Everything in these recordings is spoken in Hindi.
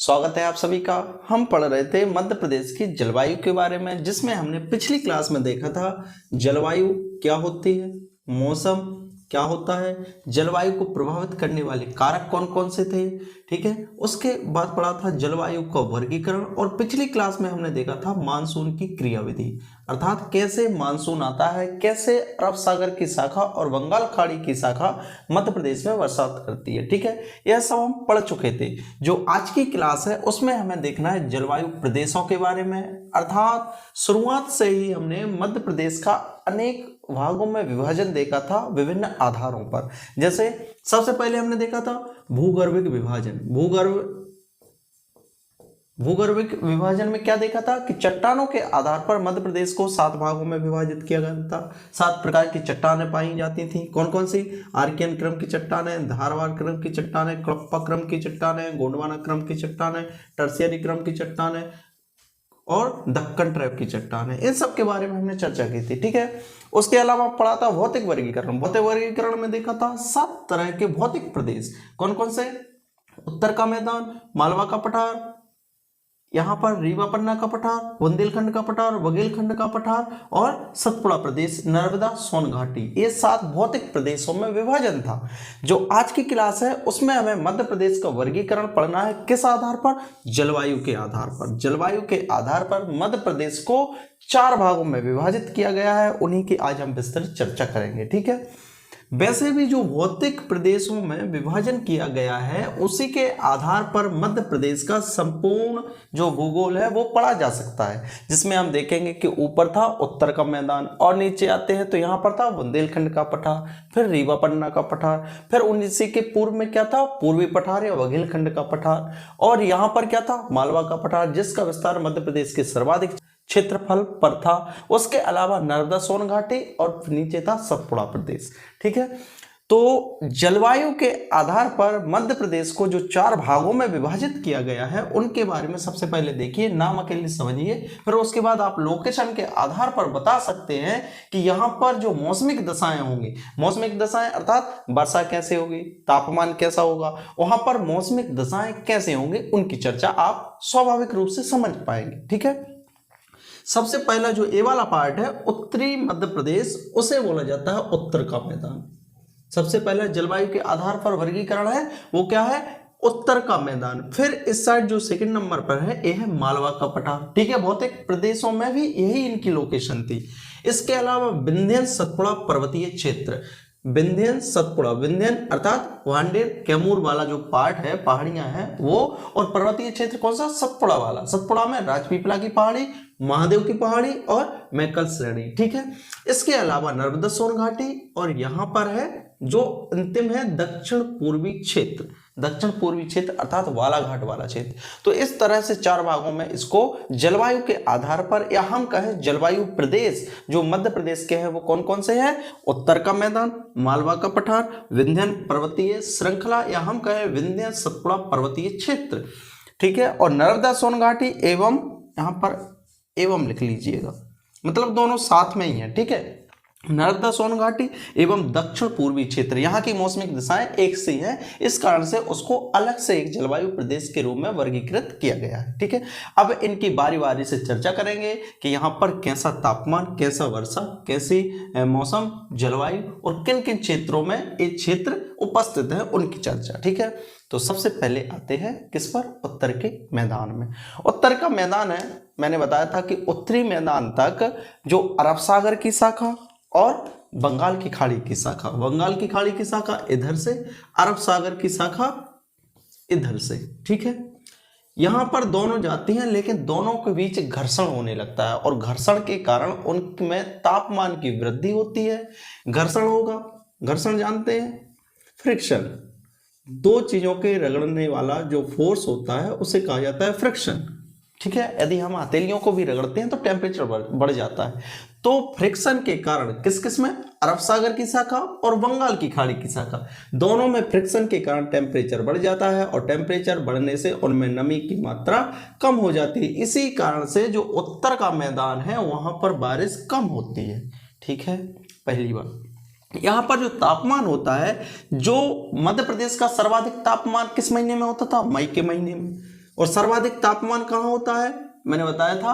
स्वागत है आप सभी का। हम पढ़ रहे थे मध्य प्रदेश की जलवायु के बारे में, जिसमें हमने पिछली क्लास में देखा था जलवायु क्या होती है, मौसम क्या होता है, जलवायु को प्रभावित करने वाले कारक कौन कौन से थे। ठीक है, उसके बाद पढ़ा था जलवायु का वर्गीकरण, और पिछली क्लास में हमने देखा था मानसून की क्रियाविधि, अर्थात कैसे मानसून आता है, कैसे अरब सागर की शाखा और बंगाल खाड़ी की शाखा मध्य प्रदेश में बरसात करती है। ठीक है, यह सब हम पढ़ चुके थे। जो आज की क्लास है उसमें हमें देखना है जलवायु प्रदेशों के बारे में, अर्थात शुरुआत से ही हमने मध्य प्रदेश का अनेक भागों में विभाजन देखा था विभिन्न आधारों पर। जैसे सबसे पहले हमने देखा था भूगर्भिक विभाजन। भूगर्भिक विभाजन में क्या देखा था कि चट्टानों के आधार पर मध्य प्रदेश को 7 भागों में विभाजित किया गया था। 7 प्रकार की चट्टानें पाई जाती थी। कौन कौन सी? आर्कियन क्रम की चट्टानें, धारवाड़ क्रम की चट्टानें, क्लप्पा क्रम की चट्टानें, गोंडवाना क्रम की चट्टानें, टर्शियरी क्रम की चट्टानें और दक्कन ट्रैप की चट्टानें। इन सब के बारे में हमने चर्चा की थी। ठीक है, उसके अलावा पढ़ा था भौतिक वर्गीकरण। भौतिक वर्गीकरण में देखा था 7 तरह के भौतिक प्रदेश। कौन कौन से? उत्तर का मैदान, मालवा का पठार, यहाँ पर रीवा पन्ना का पठार, बुंदेलखंड का पठार, बघेलखंड का पठार और सतपुड़ा प्रदेश, नर्मदा सोन घाटी। ये 7 भौतिक प्रदेशों में विभाजन था। जो आज की क्लास है उसमें हमें मध्य प्रदेश का वर्गीकरण पढ़ना है। किस आधार पर? जलवायु के आधार पर। जलवायु के आधार पर मध्य प्रदेश को 4 भागों में विभाजित किया गया है। उन्हीं की आज हम विस्तृत चर्चा करेंगे। ठीक है, वैसे भी जो भौतिक प्रदेशों में विभाजन किया गया है उसी के आधार पर मध्य प्रदेश का संपूर्ण जो भूगोल है वो पढ़ा जा सकता है, जिसमें हम देखेंगे कि ऊपर था उत्तर का मैदान, और नीचे आते हैं तो यहाँ पर था बुंदेलखंड का पठार, फिर रीवा पन्ना का पठार, फिर उसी के पूर्व में क्या था? पूर्वी पठार या बघेलखंड का पठार, और यहाँ पर क्या था? मालवा का पठार, जिसका विस्तार मध्य प्रदेश के सर्वाधिक क्षेत्रफल पर था। उसके अलावा नर्मदा सोन घाटी और नीचे था सतपुड़ा प्रदेश। ठीक है, तो जलवायु के आधार पर मध्य प्रदेश को जो 4 भागों में विभाजित किया गया है उनके बारे में सबसे पहले देखिए, नाम अकेले समझिए, फिर उसके बाद आप लोकेशन के आधार पर बता सकते हैं कि यहाँ पर जो मौसमिक दशाएं होंगी, मौसमिक दशाएं अर्थात वर्षा कैसे होगी, तापमान कैसा होगा, वहां पर मौसमिक दशाएं कैसे होंगी, उनकी चर्चा आप स्वाभाविक रूप से समझ पाएंगे। ठीक है, सबसे पहला जो ए वाला पार्ट है उत्तरी मध्य प्रदेश, उसे बोला जाता है उत्तर का मैदान। सबसे पहला जलवायु के आधार पर वर्गीकरण है वो क्या है? उत्तर का मैदान। फिर इस साइड जो सेकंड नंबर पर है ये है मालवा का पठार। ठीक है, भौतिक प्रदेशों में भी यही इनकी लोकेशन थी। इसके अलावा विंध्यन सतपुड़ा पर्वतीय क्षेत्र, विंध्यन सतपुड़ा, विंध्यन अर्थात वांडेर कैमूर वाला जो पार्ट है, पहाड़ियां हैं वो, और पर्वतीय क्षेत्र कौन सा? सतपुड़ा वाला। सतपुड़ा में राजपीपला की पहाड़ी, महादेव की पहाड़ी और मैकल श्रेणी। ठीक है, इसके अलावा नर्मदा सोन घाटी, और यहां पर है जो अंतिम है दक्षिण पूर्वी क्षेत्र, दक्षिण पूर्वी क्षेत्र अर्थात बालाघाट वाला क्षेत्र। तो इस तरह से 4 भागों में इसको जलवायु के आधार पर, या हम कहें जलवायु प्रदेश जो मध्य प्रदेश के हैं वो कौन कौन से हैं? उत्तर का मैदान, मालवा का पठार, विंध्यन पर्वतीय श्रृंखला, या हम कहें विंध्यन सतपुड़ा पर्वतीय क्षेत्र। ठीक है, और नर्मदा सोन घाटी एवं, यहाँ पर एवं लिख लीजिएगा, मतलब दोनों साथ में ही है। ठीक है, नर्मदा सोन घाटी एवं दक्षिण पूर्वी क्षेत्र, यहाँ की मौसमिक दिशाएं एक सी हैं, इस कारण से उसको अलग से एक जलवायु प्रदेश के रूप में वर्गीकृत किया गया है। ठीक है, अब इनकी बारी बारी से चर्चा करेंगे कि यहाँ पर कैसा तापमान, कैसा वर्षा, कैसी मौसम, जलवायु और किन किन क्षेत्रों में ये क्षेत्र उपस्थित है उनकी चर्चा। ठीक है, तो सबसे पहले आते हैं किस पर? उत्तर के मैदान में। उत्तर का मैदान है, मैंने बताया था कि उत्तरी मैदान तक जो अरब सागर की शाखा और बंगाल की खाड़ी की शाखा, बंगाल की खाड़ी की शाखा इधर से, अरब सागर की शाखा इधर से। ठीक है, यहां पर दोनों जाती हैं, लेकिन दोनों के बीच घर्षण होने लगता है, और घर्षण के कारण उनमें तापमान की वृद्धि होती है। घर्षण होगा, घर्षण जानते हैं, फ्रिक्शन, 2 चीजों के रगड़ने वाला जो फोर्स होता है उसे कहा जाता है फ्रिक्शन। ठीक है, यदि हम हथेलियों को भी रगड़ते हैं तो टेम्परेचर बढ़ जाता है। तो फ्रिक्शन के कारण किस किस में? अरब सागर की शाखा और बंगाल की खाड़ी की शाखा, दोनों में फ्रिक्शन के कारण टेम्परेचर बढ़ जाता है, और टेम्परेचर बढ़ने से उनमें नमी की मात्रा कम हो जाती है। इसी कारण से जो उत्तर का मैदान है वहां पर बारिश कम होती है। ठीक है, पहली बात। यहाँ पर जो तापमान होता है, जो मध्य प्रदेश का सर्वाधिक तापमान किस महीने में होता था? मई के महीने में, और सर्वाधिक तापमान कहाँ होता है? मैंने बताया था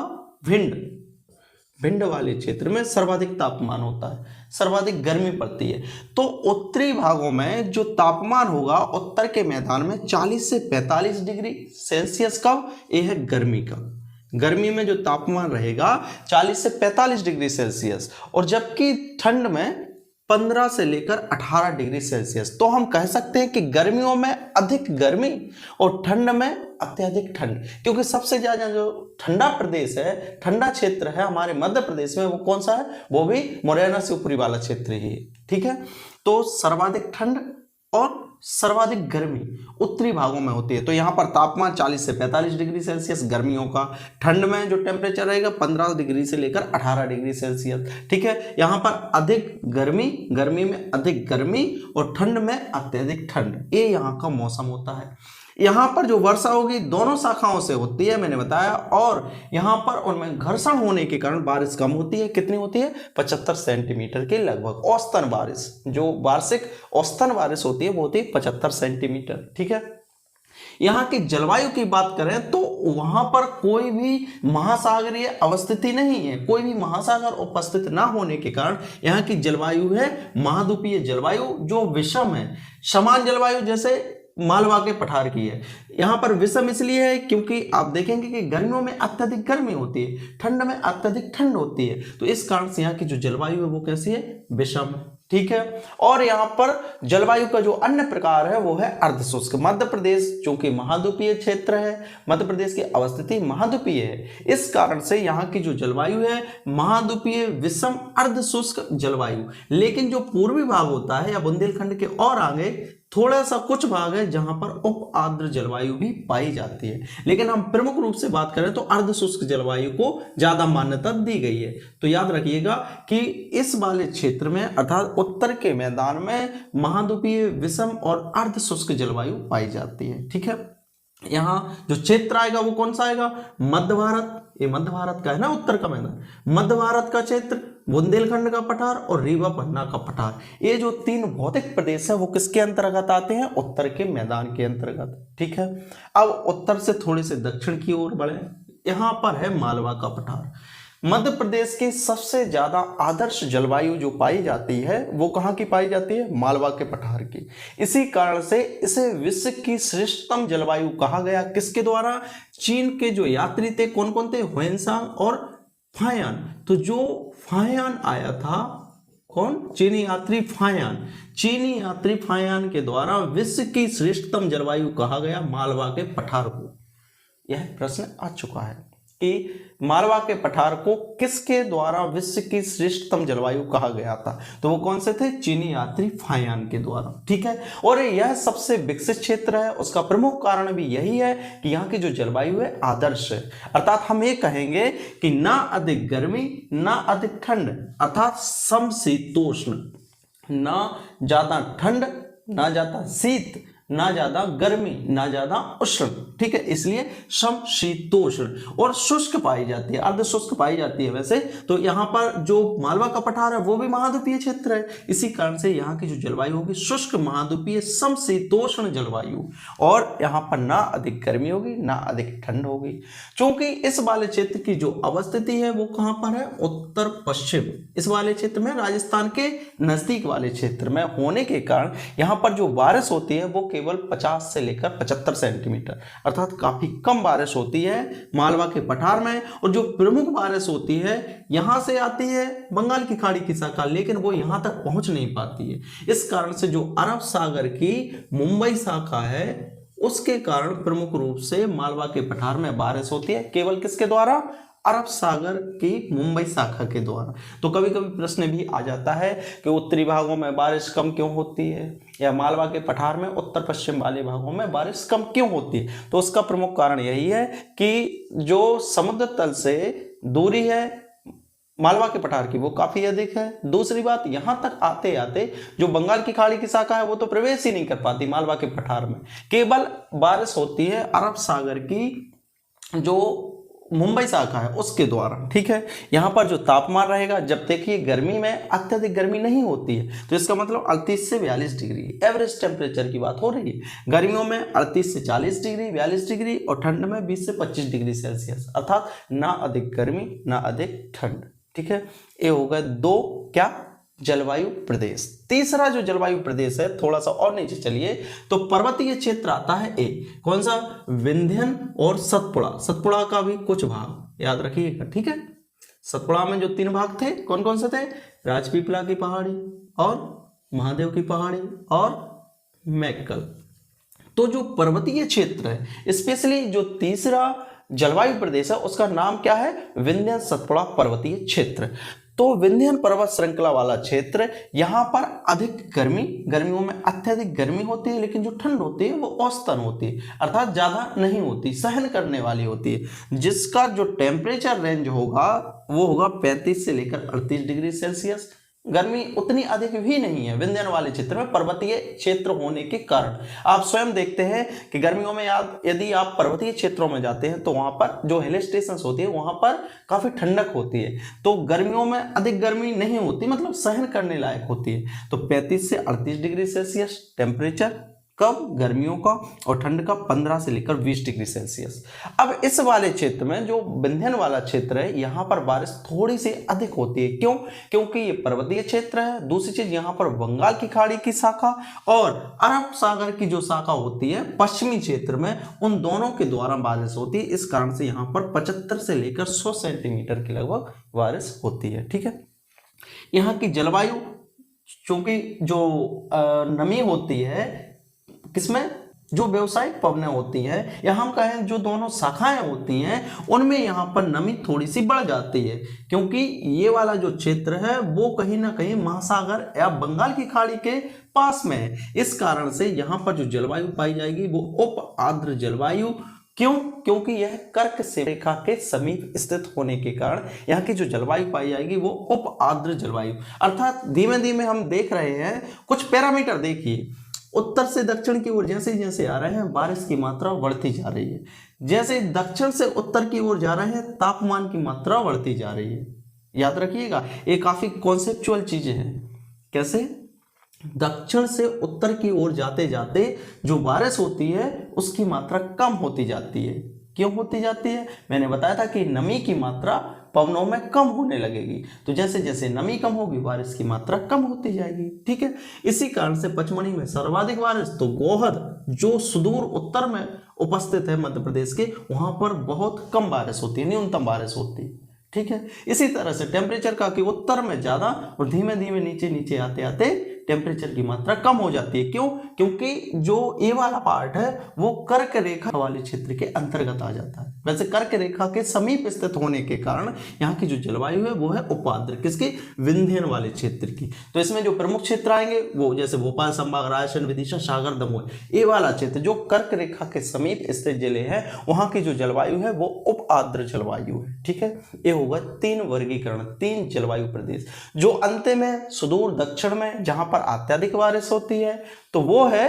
भिंड वाले क्षेत्र में सर्वाधिक तापमान होता है, सर्वाधिक गर्मी पड़ती है। तो उत्तरी भागों में जो तापमान होगा उत्तर के मैदान में 40 से 45 डिग्री सेल्सियस का, यह है गर्मी का। गर्मी में जो तापमान रहेगा 40 से 45 डिग्री सेल्सियस, और जबकि ठंड में 15 से लेकर 18 डिग्री सेल्सियस। तो हम कह सकते हैं कि गर्मियों में अधिक गर्मी और ठंड में अत्यधिक ठंड, क्योंकि सबसे ज्यादा जो ठंडा प्रदेश है, ठंडा क्षेत्र है हमारे मध्य प्रदेश में, वो कौन सा है? वो भी मुरैना से ऊपरी वाला क्षेत्र ही है। ठीक है, तो सर्वाधिक ठंड और सर्वाधिक गर्मी उत्तरी भागों में होती है। तो यहाँ पर तापमान 40 से 45 डिग्री सेल्सियस गर्मियों का, ठंड में जो टेम्परेचर रहेगा 15 डिग्री से लेकर 18 डिग्री सेल्सियस। ठीक है, यहाँ पर अधिक गर्मी, गर्मी में अधिक गर्मी और ठंड में अत्यधिक ठंड, ये यहाँ का मौसम होता है। यहाँ पर जो वर्षा होगी दोनों शाखाओं से होती है, मैंने बताया, और यहाँ पर उनमें घर्षण होने के कारण बारिश कम होती है। कितनी होती है? 75 सेंटीमीटर के लगभग औसतन बारिश, जो वार्षिक औसतन बारिश होती है वो होती है 75 सेंटीमीटर। ठीक है, यहाँ की जलवायु की बात करें तो वहां पर कोई भी महासागरीय अवस्थिति नहीं है, कोई भी महासागर उपस्थित ना होने के कारण यहाँ की जलवायु है महाद्वीपीय जलवायु, जो विषम है। समान जलवायु जैसे मालवा के पठार की है। यहाँ पर विषम इसलिए है क्योंकि आप देखेंगे कि गर्मियों में अत्यधिक गर्मी होती है, ठंड में अत्यधिक ठंड होती है, तो इस कारण से यहाँ की जो जलवायु है वो कैसी है? विषम है। ठीक है, और यहाँ पर जलवायु का जो अन्य प्रकार है वो है अर्धशुष्क। मध्य प्रदेश चूंकि महाद्वीपीय क्षेत्र है, मध्य प्रदेश की अवस्थिति महाद्वीपीय है, इस कारण से यहाँ की जो जलवायु है महाद्वीपीय विषम अर्धशुष्क जलवायु। लेकिन जो पूर्वी भाग होता है या बुंदेलखंड के और आगे थोड़ा सा कुछ भाग है जहां पर उप आर्द्र जलवायु भी पाई जाती है, लेकिन हम प्रमुख रूप से बात करें तो अर्धशुष्क जलवायु को ज्यादा मान्यता दी गई है। तो याद रखिएगा कि इस वाले क्षेत्र में अर्थात उत्तर के मैदान में महाद्वीपीय विषम और अर्धशुष्क जलवायु पाई जाती है। ठीक है, यहाँ जो क्षेत्र आएगा वो कौन सा आएगा? मध्य भारत, ये मध्य भारत का है ना उत्तर का मैदान, मध्य भारत का क्षेत्र, बुंदेलखंड का पठार और रीवा पन्ना का पठार, ये जो तीन भौतिक प्रदेश है वो किसके अंतर्गत आते हैं? उत्तर के मैदान के अंतर्गत। ठीक है, अब उत्तर से थोड़े से दक्षिण की ओर बढ़े, यहाँ पर है मालवा का पठार। मध्य प्रदेश की सबसे ज्यादा आदर्श जलवायु जो पाई जाती है वो कहाँ की पाई जाती है? मालवा के पठार की। इसी कारण से इसे विश्व की श्रेष्ठतम जलवायु कहा गया। किसके द्वारा? चीन के जो यात्री थे, कौन कौन थे? ह्वेनसांग और फायान। तो जो फायान आया था, कौन? चीनी यात्री फायान। चीनी यात्री फायान के द्वारा विश्व की श्रेष्ठतम जलवायु कहा गया मालवा के पठार को। यह प्रश्न आ चुका है कि मालवा के पठार को किसके द्वारा विश्व की श्रेष्ठतम जलवायु कहा गया था? तो वो कौन से थे? चीनी यात्री फायान के द्वारा। ठीक है, और यह सबसे विकसित क्षेत्र है। उसका प्रमुख कारण भी यही है कि यहाँ की जो जलवायु है आदर्श है, अर्थात हम ये कहेंगे कि ना अधिक गर्मी ना अधिक ठंड, अर्थात समशीतोष्ण, ना ज्यादा ठंड ना ज्यादा शीत, ना ज्यादा गर्मी ना ज्यादा उष्ण। ठीक है, इसलिए समशीतोष्ण और शुष्क पाई जाती है, अर्धशुष्क पाई जाती है। वैसे तो यहाँ पर जो मालवा का पठार है वो भी महाद्वीपीय क्षेत्र है, इसी कारण से यहाँ की जो जलवायु होगी शुष्क महाद्वीपीय समशीतोष्ण जलवायु, और यहाँ पर ना अधिक गर्मी होगी ना अधिक ठंड होगी। क्योंकि इस वाले क्षेत्र की जो अवस्थिति है वो कहाँ पर है? उत्तर पश्चिम, इस वाले क्षेत्र में राजस्थान के नजदीक वाले क्षेत्र में होने के कारण यहाँ पर जो बारिश होती है वो केवल 50 से लेकर 75 सेंटीमीटर, अर्थात काफी कम बारिश होती है मालवा के पठार में। और जो प्रमुख बारिश होती है यहां से आती है बंगाल की खाड़ी की शाखा, लेकिन वो यहां तक पहुंच नहीं पाती है। इस कारण से जो अरब सागर की मुंबई शाखा है उसके कारण प्रमुख रूप से मालवा के पठार में बारिश होती है, केवल किसके द्वारा? अरब सागर की मुंबई शाखा के द्वारा। तो कभी कभी प्रश्न भी आ जाता है कि उत्तरी भागों में बारिश कम क्यों होती है, या मालवा के पठार में उत्तर पश्चिम वाले भागों में बारिश कम क्यों होती है? तो उसका प्रमुख कारण यही है कि जो समुद्र तल से दूरी है मालवा के पठार की वो काफी अधिक है। दूसरी बात, यहां तक आते आते जो बंगाल की खाड़ी की शाखा है वो तो प्रवेश ही नहीं कर पाती मालवा के पठार में, केवल बारिश होती है अरब सागर की जो मुंबई शाखा है उसके द्वारा, ठीक है। यहाँ पर जो तापमान रहेगा, जब देखिए गर्मी में अत्यधिक गर्मी नहीं होती है तो इसका मतलब 38 से 42 डिग्री एवरेज टेम्परेचर की बात हो रही है। गर्मियों में 38 से 40 डिग्री 42 डिग्री और ठंड में 20 से 25 डिग्री सेल्सियस, अर्थात ना अधिक गर्मी ना अधिक ठंड, ठीक है। ये होगा दो क्या जलवायु प्रदेश। तीसरा जो जलवायु प्रदेश है, थोड़ा सा और नीचे चलिए तो पर्वतीय क्षेत्र आता है ए, कौन सा, विंध्यन और सतपुड़ा। सतपुड़ा का भी कुछ भाग याद रखिएगा, ठीक है। सतपुड़ा में जो 3 भाग थे कौन कौन से थे, राजपीपला की पहाड़ी और महादेव की पहाड़ी और मैक्कल। तो जो पर्वतीय क्षेत्र है, स्पेशली जो तीसरा जलवायु प्रदेश है उसका नाम क्या है, विंध्यन सतपुड़ा पर्वतीय क्षेत्र। तो विंध्यन पर्वत श्रृंखला वाला क्षेत्र, यहाँ पर अधिक गर्मी, गर्मियों में अत्यधिक गर्मी होती है, लेकिन जो ठंड होती है वो औसतन होती है, अर्थात ज्यादा नहीं होती, सहन करने वाली होती है, जिसका जो टेम्परेचर रेंज होगा वो होगा 35 से लेकर 38 डिग्री सेल्सियस। गर्मी उतनी अधिक भी नहीं है विंध्यन वाले क्षेत्र में, पर्वतीय क्षेत्र होने के कारण। आप स्वयं देखते हैं कि गर्मियों में यदि आप पर्वतीय क्षेत्रों में जाते हैं तो वहां पर जो हिल स्टेशन होती है वहां पर काफी ठंडक होती है, तो गर्मियों में अधिक गर्मी नहीं होती, मतलब सहन करने लायक होती है। तो 35 से 38 डिग्री सेल्सियस टेम्परेचर कब, गर्मियों का, और ठंड का 15 से लेकर 20 डिग्री सेल्सियस। अब इस वाले क्षेत्र में जो विंध्यन वाला क्षेत्र है, यहाँ पर बारिश थोड़ी सी अधिक होती है। क्यों, क्योंकि ये पर्वतीय क्षेत्र है। दूसरी चीज, यहाँ पर बंगाल की खाड़ी की शाखा और अरब सागर की जो शाखा होती है पश्चिमी क्षेत्र में, उन दोनों के द्वारा बारिश होती है। इस कारण से यहाँ पर 75 से लेकर 100 सेंटीमीटर के लगभग बारिश होती है, ठीक है। यहाँ की जलवायु, चूंकि जो नमी होती है किसमें, जो व्यवसायिक पवनें होती हैं, या हम कहें जो दोनों शाखाएं होती हैं, उनमें यहाँ पर नमी थोड़ी सी बढ़ जाती है, क्योंकि ये वाला जो क्षेत्र है वो कहीं ना कहीं महासागर या बंगाल की खाड़ी के पास में है। इस कारण से यहाँ पर जो जलवायु पाई जाएगी वो उप आर्द्र जलवायु। क्यों, क्योंकि यह कर्क रेखा के समीप स्थित होने के कारण यहाँ की जो जलवायु पाई जाएगी वो उप आर्द्र जलवायु, अर्थात धीमे धीमे हम देख रहे हैं कुछ पैरामीटर। देखिए, उत्तर से दक्षिण की ओर जैसे जैसे आ रहे हैं बारिश की मात्रा बढ़ती जा रही है, जैसे दक्षिण से उत्तर की ओर जा रहे हैं तापमान की मात्रा बढ़ती जा रही है। याद रखिएगा, ये काफी कॉन्सेप्चुअल चीजें हैं। कैसे, दक्षिण से उत्तर की ओर जाते जाते जो बारिश होती है उसकी मात्रा कम होती जाती है। क्यों होती जाती है, मैंने बताया था कि नमी की मात्रा पवनों में कम होने लगेगी, तो जैसे जैसे नमी कम होगी बारिश की मात्रा कम होती जाएगी, ठीक है। इसी कारण से पचमढ़ी में सर्वाधिक बारिश, तो गोहद जो सुदूर उत्तर में उपस्थित है मध्य प्रदेश के, वहां पर बहुत कम बारिश होती है, न्यूनतम बारिश होती है, ठीक है। इसी तरह से टेम्परेचर का कि उत्तर में ज्यादा और धीमे धीमे नीचे नीचे आते आते टेम्परेचर की मात्रा कम हो जाती है। क्यों, क्योंकि जो ये वाला पार्ट है वो कर्क रेखा वाले क्षेत्र के अंतर्गत आ जाता है। वैसे कर्क रेखा के समीप स्थित होने के कारण यहाँ की जो जलवायु है वो है उपाद्र, किसकी, विंध्यन वाले क्षेत्र की। तो इसमें जो प्रमुख क्षेत्र आएंगे वो जैसे भोपाल संभाग, रायसेन, विदिशा, सागर, दमोह, ये वाला क्षेत्र जो कर्क रेखा के समीप स्थित जिले हैं वहां की जो जलवायु है वो उप आर्द्र जलवायु है, ठीक है। ये होगा 3 वर्गीकरण, 3 जलवायु प्रदेश। जो अंत में सुदूर दक्षिण में जहां पर अत्यधिक बारिश होती है तो वो है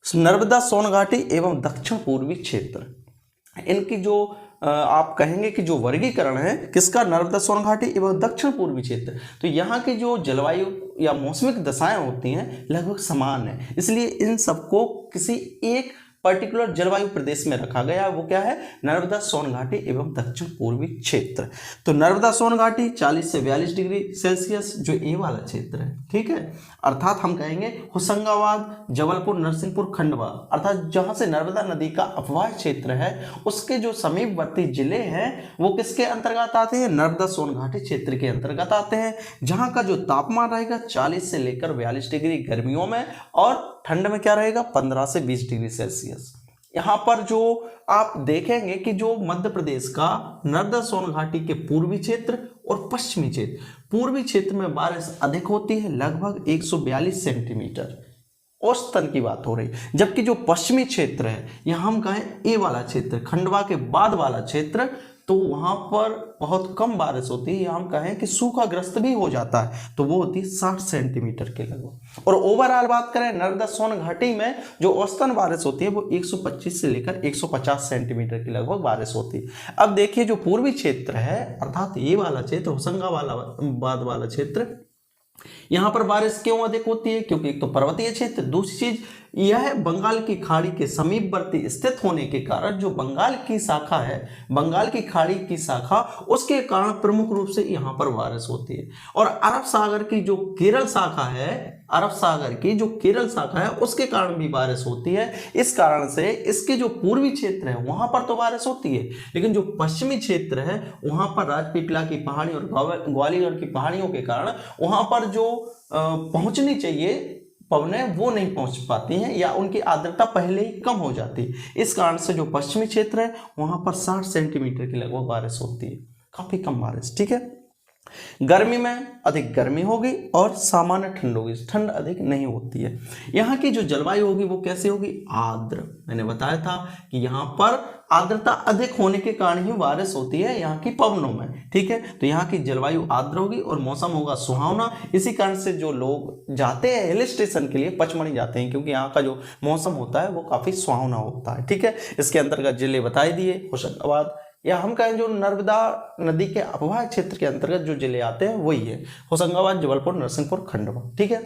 नर्मदा सोन घाटी एवं दक्षिण पूर्वी क्षेत्र। इनकी जो आप कहेंगे कि जो वर्गीकरण है किसका, नर्मदा सोन घाटी एवं दक्षिण पूर्वी क्षेत्र, तो यहाँ की जो जलवायु या मौसमिक दशाएं होती हैं लगभग समान है, इसलिए इन सबको किसी एक पर्टिकुलर जलवायु प्रदेश में रखा गया। वो क्या है, नर्मदा सोन घाटी एवं दक्षिण पूर्वी क्षेत्र। तो नर्मदा सोन घाटी 40 से 42 डिग्री सेल्सियस जो ए वाला क्षेत्र है, ठीक है, अर्थात हम कहेंगे होशंगाबाद, जबलपुर, नरसिंहपुर, खंडवा, अर्थात जहां से नर्मदा नदी का अपवाह क्षेत्र है उसके जो समीपवर्ती जिले हैं वो किसके अंतर्गत आते हैं, नर्मदा सोन घाटी क्षेत्र के अंतर्गत आते हैं, जहां का जो तापमान रहेगा 40 से लेकर 42 डिग्री गर्मियों में और ठंड में क्या रहेगा 15 से 20 डिग्री सेल्सियस। यहाँ पर जो आप देखेंगे कि जो मध्य प्रदेश का नर्मदा सोन घाटी के पूर्वी क्षेत्र और पश्चिमी क्षेत्र, पूर्वी क्षेत्र में बारिश अधिक होती है लगभग 142 सेंटीमीटर, औसतन की बात हो रही, जबकि जो पश्चिमी क्षेत्र है यहाँ हम कहें ए वाला क्षेत्र, खंडवा के बाद वाला क्षेत्र तो वहां पर बहुत कम बारिश होती है, या हम कहें कि सूखाग्रस्त भी हो जाता है, तो वो होती है 60 सेंटीमीटर के लगभग। और ओवरऑल बात करें नर्मदा सोन घाटी में जो औसतन बारिश होती है वो 125 से लेकर 150 सेंटीमीटर की लगभग बारिश होती है। अब देखिए जो पूर्वी क्षेत्र है, अर्थात ये वाला क्षेत्र होशंगाबाद वाला क्षेत्र, यहाँ पर बारिश क्यों अधिक होती है? क्योंकि एक तो पर्वतीय क्षेत्र, दूसरी चीज यह बंगाल की खाड़ी के समीपवर्ती स्थित होने के कारण जो बंगाल की शाखा है, बंगाल की खाड़ी की शाखा, उसके कारण प्रमुख रूप से यहाँ पर बारिश होती है। और अरब सागर की जो केरल शाखा है, अरब सागर की जो केरल शाखा है, उसके कारण भी बारिश होती है। इस कारण से इसके जो पूर्वी क्षेत्र है वहां पर तो बारिश होती है, लेकिन जो पश्चिमी क्षेत्र है वहां पर राजपीपला की पहाड़ी और ग्वालियर की पहाड़ियों के कारण वहां पर जो पहुंचनी चाहिए पवनें वो नहीं पहुंच पाती हैं, या उनकी आर्द्रता पहले ही कम हो जाती है। इस कारण से जो पश्चिमी क्षेत्र है वहां पर 60 सेंटीमीटर की लगभग बारिश होती है, काफी कम बारिश। ठीक है, गर्मी में अधिक गर्मी होगी और सामान्य ठंड होगी, ठंड अधिक नहीं होती है। यहाँ की जो जलवायु होगी वो कैसी होगी? आर्द्र। मैंने बताया था कि यहाँ पर आर्द्रता अधिक होने के कारण ही बारिश होती है यहाँ की पवनों में। ठीक है, तो यहाँ की जलवायु आर्द्र होगी और मौसम होगा सुहावना। इसी कारण से जो लोग जाते हैं हिल स्टेशन के लिए पचमढ़ी जाते हैं, क्योंकि यहाँ का जो मौसम होता है वो काफी सुहावना होता है। ठीक है, इसके अंतर्गत जिले बताए दिए, होशंगाबाद, या हम कहें जो नर्मदा नदी के अपवाह क्षेत्र के अंतर्गत जो जिले आते हैं वही है होशंगाबाद, जबलपुर, नरसिंहपुर, खंडवा। ठीक है,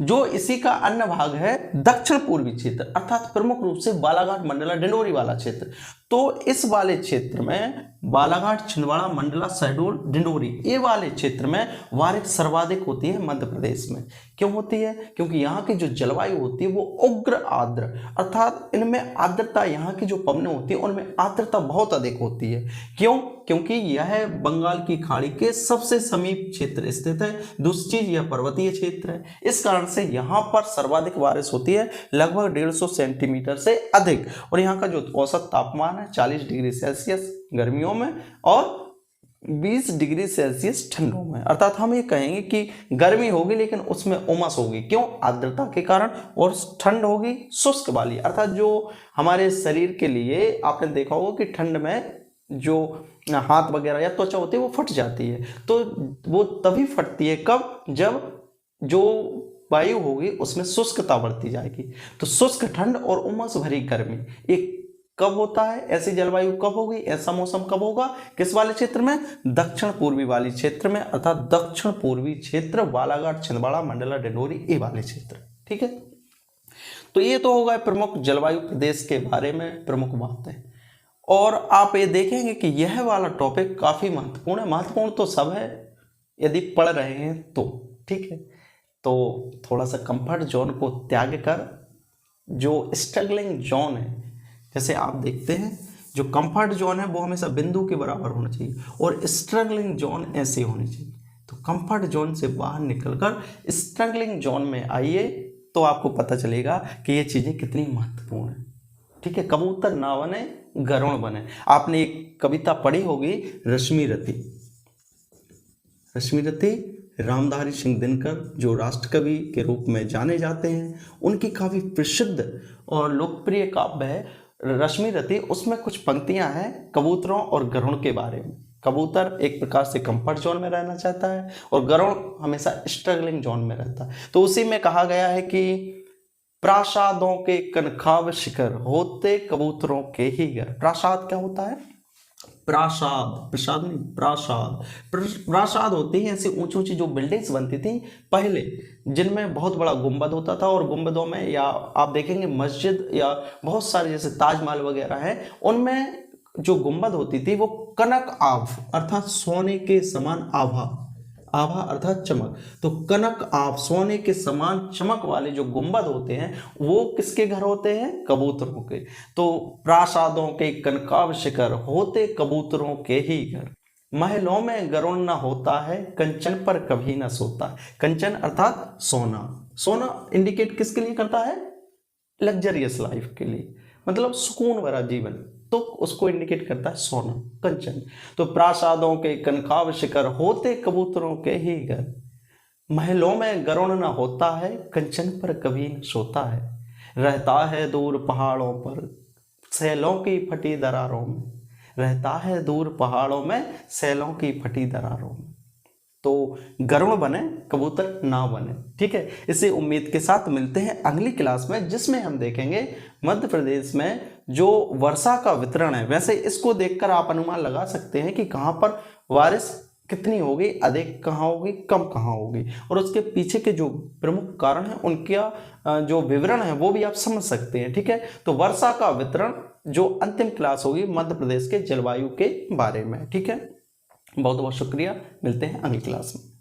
जो इसी का अन्य भाग है दक्षिण पूर्वी क्षेत्र, अर्थात प्रमुख रूप से बालाघाट, मंडला, डिंडोरी वाला क्षेत्र। तो इस वाले क्षेत्र में बालाघाट, छिंदवाड़ा, मंडला, शहडोल, डिंडोरी, ये वाले क्षेत्र में बारिश सर्वाधिक होती है मध्य प्रदेश में। क्यों होती है? क्योंकि यहाँ की जो जलवायु होती है वो उग्र आर्द्र, अर्थात इनमें आर्द्रता, यहाँ की जो पवनें होती है उनमें आर्द्रता बहुत अधिक होती है। क्यों? क्योंकि यह बंगाल की खाड़ी के सबसे समीप क्षेत्र स्थित है। दूसरी चीज यह पर्वतीय क्षेत्र है, इस कारण से यहाँ पर सर्वाधिक बारिश होती है, लगभग 150 सेंटीमीटर से अधिक। और यहाँ का जो औसत तापमान है 40 डिग्री सेल्सियस गर्मियों में और 20 डिग्री सेल्सियस ठंडों में। अर्थात हम ये कहेंगे कि गर्मी होगी लेकिन उसमें उमस होगी, क्यों? आर्द्रता के कारण। और ठंड होगी शुष्क वाली, अर्थात जो हमारे शरीर के लिए आपने देखा होगा कि ठंड में जो हाथ वगैरह या त्वचा होती है वो फट जाती है, तो वो तभी फटती है कब? जब जो वायु होगी उसमें शुष्कता बढ़ती जाएगी। तो शुष्क ठंड और उमस भरी गर्मी एक कब होता है? ऐसी जलवायु कब होगी, ऐसा मौसम कब होगा? किस वाले क्षेत्र में? दक्षिण पूर्वी वाली क्षेत्र में, अर्थात दक्षिण पूर्वी क्षेत्र, बालाघाट, छिंदवाड़ा, मंडला, डिंडोरी, ये वाले क्षेत्र। ठीक है, तो ये तो होगा प्रमुख जलवायु प्रदेश के बारे में प्रमुख बातें। और आप ये देखेंगे कि यह वाला टॉपिक काफी महत्वपूर्ण है। महत्वपूर्ण तो सब है यदि पढ़ रहे हैं तो। ठीक है, तो थोड़ा सा कंफर्ट जोन को त्याग कर जो स्ट्रगलिंग जोन है, जैसे आप देखते हैं जो कंफर्ट जोन है वो हमेशा बिंदु के बराबर होना चाहिए और स्ट्रगलिंग जोन ऐसे होनी चाहिए। तो कंफर्ट जोन से बाहर निकलकर स्ट्रगलिंग जोन में आइए तो आपको पता चलेगा कि ये चीज़ें कितनी महत्वपूर्ण है। ठीक है, कबूतर ना बने गरुड़ बने। आपने एक कविता पढ़ी होगी रश्मि रति, रश्मि रति रामधारी सिंह दिनकर जो राष्ट्रकवि के रूप में जाने जाते हैं, उनकी काफ़ी प्रसिद्ध और लोकप्रिय काव्य है रश्मि रति। उसमें कुछ पंक्तियां हैं कबूतरों और गरुड़ के बारे में। कबूतर एक प्रकार से कंफर्ट जोन में रहना चाहता है और गरुड़ हमेशा स्ट्रगलिंग जोन में रहता है। तो उसी में कहा गया है कि प्रासादों के कनखाव शिखर होते कबूतरों के ही घर। प्रासाद क्या होता है? प्रासाद, प्रसाद नहीं, प्रासाद। प्रासाद होती है ऐसी ऊंची ऊंची जो बिल्डिंग्स बनती थी पहले, जिनमें बहुत बड़ा गुंबद होता था और गुंबदों में, या आप देखेंगे मस्जिद या बहुत सारे जैसे ताजमहल वगैरह हैं, उनमें जो गुंबद होती थी वो कनक आभ अर्थात सोने के समान आभा, आभा अर्थात चमक, तो कनक आभ सोने के समान चमक वाले जो गुंबद होते हैं वो किसके घर होते हैं? कबूतरों के। तो प्रासादों के कनकाव शिखर होते कबूतरों के ही घर, महलों में गरुड़ न होता है कंचन पर कभी न सोता। कंचन अर्थात सोना। सोना इंडिकेट किसके लिए करता है? लग्जरियस लाइफ के लिए, मतलब सुकून भरा जीवन, तो उसको इंडिकेट करता है सोना, कंचन। तो प्रासादों के कनकाव शिखर होते कबूतरों के ही घर, महलों में गरुड़ न होता है कंचन पर कभी न सोता है, रहता है दूर पहाड़ों पर सैलों की फटी दरारों में, रहता है दूर पहाड़ों में, सैलों की फटी दरारों में। तो गरुड़ बने कबूतर ना बने। ठीक है, इसी उम्मीद के साथ मिलते हैं अगली क्लास में, जिसमें हम देखेंगे मध्य प्रदेश में जो वर्षा का वितरण है, वैसे इसको देखकर आप अनुमान लगा सकते हैं कि कहाँ पर बारिश कितनी होगी, अधिक कहाँ होगी, कम कहाँ होगी, और उसके पीछे के जो प्रमुख कारण हैं उनका जो विवरण है वो भी आप समझ सकते हैं। ठीक है, तो वर्षा का वितरण जो अंतिम क्लास होगी मध्य प्रदेश के जलवायु के बारे में। ठीक है, बहुत बहुत शुक्रिया, मिलते हैं अगली क्लास में।